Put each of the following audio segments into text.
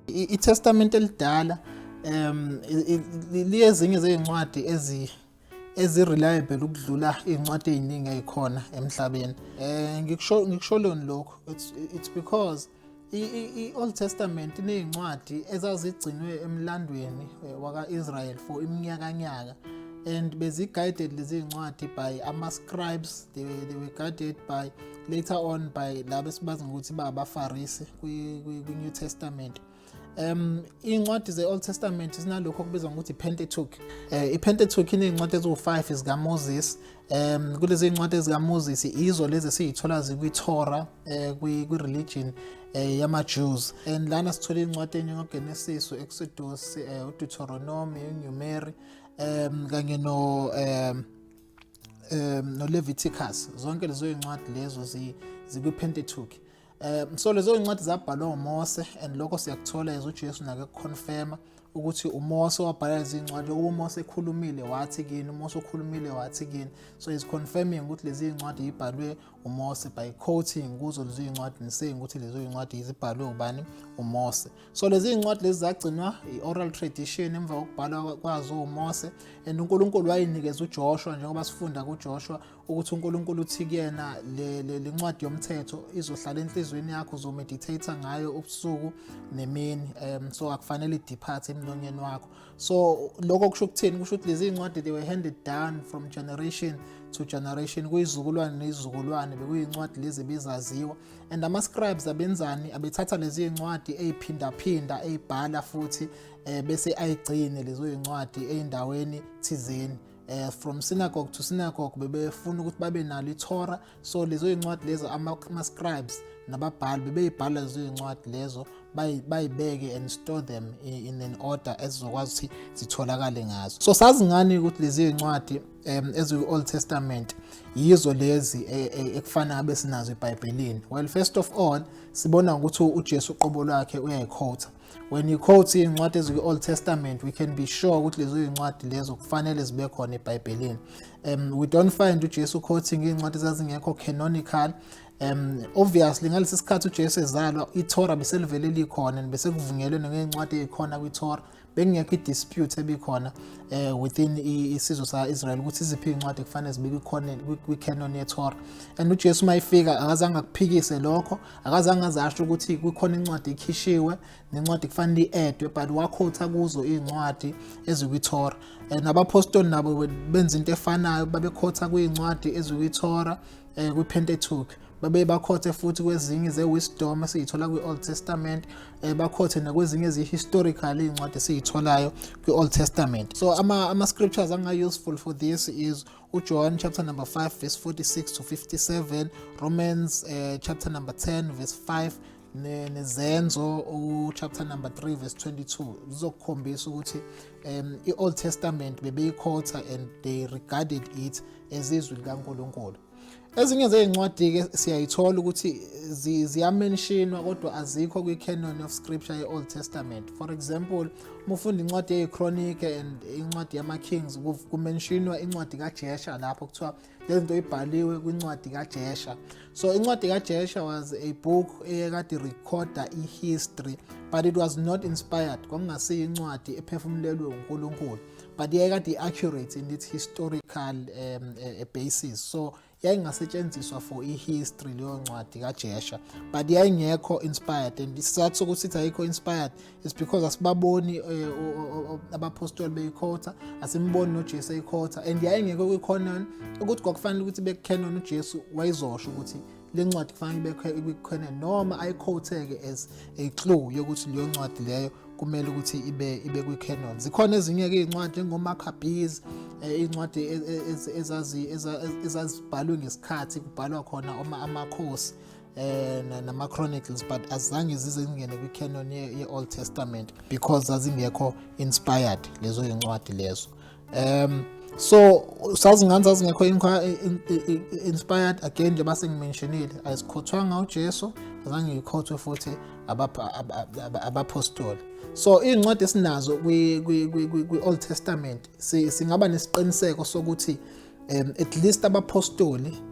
iTestament elidala liyezinye zezincwadi ezi-reliable ukudlula iy'ncwadi ey'ningi ey'khona emhlabeni. Ngikusholoni lokho, it's because i-Old Testament iney'ncwadi ezazigcinwe emlandweni waka-Israel for iminyakanyaka, and bezi-guided lezi ncwadi by ama-scribes. They were guided by later on by laba esibazi ngokuthi abafarisi kwi-New Testament. Iy'ncwadi ze-Old Testament zinalokho okubizwa ngokuthi i-Pentateuch. I-Pentateuch iney'ncwadi eziwu-5 zikaMoses. Kulezi iy'ncwadi ezikaMoses izo lezi esiy'thola zikwi-Torah, kwi-religion yama-Jews. And lana sithola iy'ncwadi enjengoGenesis, u-Exodus, uDeuteronomy, uNumeri, kanye no-Leviticus. Zonke lezo y'ncwadi lezo zikwi-Pentateuch. So lezo y'ncwadi zabhalwa uMose, and lokho siyakuthola as uJesu nake kuconfirma ukuthi uMose wabhala lezi ncwadi. uMose ekhulumile wathi kini, uMose ukhulumile wathi kini. So is confirming ukuthi lezi ncwadi zibhalwe uMose by quoting kuzo lezi ncwadi, nisaying ukuthi lezo ncwadi zibhalwe ubani? uMose. So lezi ncwadi lezi zagcinwa i-oral tradition emva kokubhalwa kwazo uMose, and uNkulunkulu wayinikeza uJoshua, njengoba sifunda kuJoshua ukuthi uNkulunkulu uthi kuyena le ncwadi yomthetho izohlala enhlizweni yakho, uzomeditate ngayo ubusuku nemini. So akufanele idepart emlonyeni wakho. So lokho kusho ukuthini? Kusho ukuthi lezi ncwadi they were handed down from generation to generation, kuyizukulwane nezizukulwane, bekuyincwadi lezi bezaziwa. And ama-scribes abenzani? Abethatha lezi ncwadi ey'phindaphinda ey'bhala futhi bese ayigcine lezo ncwadi ey'ndaweni thizeni. From synagogue to synagogue bebefuna ukuthi babe nalo iTorah. So lezo ncwadi lezo ama-scribes nababhali bebeyibhala lezo ncwadi lezo, bayibeke and store them in an order ezizokwazi ukuthi zitholakale ngazo. So sazi ngani ukuthi lezi ncwadi eziku-Old Testament yizo lezi ekufana ngabe sinazo eBhayibhelini? Well, first of all sibona ukuthi uJesu uqobo lwakhe uyayikhotha. When you quote iy'ncwadi eziku-Old Testament, we can be sure ukuthi lezo iy'ncwadi lezo kufanele zibe khona eBhayibhelini. We don't find uJesu quoting iy'ncwadi ezazingekho canonical. Obviously ngalesi sikhathi uJesu ezalwa iTorah beselivele likhona, bese kuvunyelwe ngey'ncwadi ey'khona kwiTorah. Bekungekho i-dispute ebikhona within isizwe sa-Israel ukuthi iziphi iy'ncwadi kufanele zibe khona kwi-canon yeTorah. And uJesu mayifika akazange akuphikise lokho, akazange azasho ukuthi kukhona incwadi ekhishiwe nencwadi kufanele i-edwe, but wakhotha kuzo iy'ncwadi ezikwiTorah. Nabapostoli nabo benza into efanayo, babekhotha kuy'ncwadi ezikwiTorah, kwi-Pentateuch. Bakhothe futhi kwezinye ze-wisdom esiyithola kwi-Old Testament, bakhothe nakwezinye ezi-historical iy'ncwadi esiyitholayo kwi-Old Testament. So ama-scriptures anga-useful for this is uJohn chapter number 5 verse 46 to 57, Romans chapter number 10 verse 5, nezenzo chapter number 3 verse 22. Zizokukhombisa ukuthi i-Old Testament bebeyikhotha and they regarded it as izwi likaNkulunkulu. Ezinye zey'ncwadi-ke siyayithola ukuthi ziyamentionwa kodwa azikho kwi-canon of scripture ye-Old Testament. For example, uma ufunda incwadi ye-Chronicle and incwadi yama-Kings, kumentionwa incwadi kaJesha lapho kuthiwa le zinto ibhaliwe kwincwadi kaJesha. So incwadi kaJesha was a book eyekade recorda i-history, but it was not inspired. Kwakungasiyo incwadi ephefumulelwe uNkulunkulu, but yayikade i-accurate in its historical basis. So yayingasetshenziswa for i-history leyo ncwadi kaJesha, but yayingekho inspired. And isizathu sokuthi sithi ayikho inspired is because asibaboni abapostoli beyikhotha, asimboni noJesu eyikhotha, and yayingekho kwi-canon ukuthi kwakufanele ukuthi bekucanon uJesu wayizosho ukuthi le ncwadi kufanele ibe canon, noma ayikhotheke as a clue yokuthi leyo ncwadi leyo kumele ukuthi ibe kwi-canon. Zikhona ezinye-ke iy'ncwadi njengoma-Maccabees, iy'ncwadi ezazibhalwe ngesikhathi kubhalwa khona amakhosi nama-Chronicles, but azange zize zingene kwi-canon ye-Old Testament because zazingekho inspired lezo y'ncwadi lezo. So sazi ngani zazingekho inspired? Again njengoba sengimentionile, azikhothwanga uJesu, azange yikhothwe futhi abapostoli. So iy'ncwadi esinazo kwi-Old Testament singaba nesiqiniseko sokuthi at least abapostoli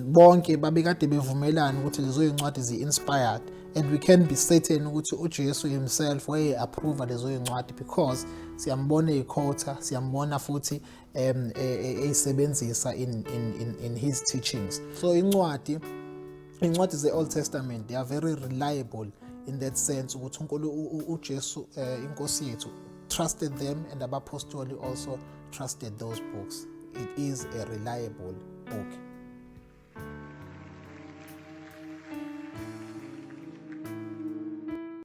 bonke babekade bevumelana ukuthi lezo y'ncwadi zi-inspired, and we can be certain ukuthi uJesu himself waye-approve lezo iy'ncwadi because siyambona eyikhotha, siyambona futhi eyisebenzisa in his teachings. So incwadi ze-Old Testament, they are very reliable in that sense ukuthi uJesu inkosi yethu trusted them, and abapostoli also trusted those books. It is a reliable book.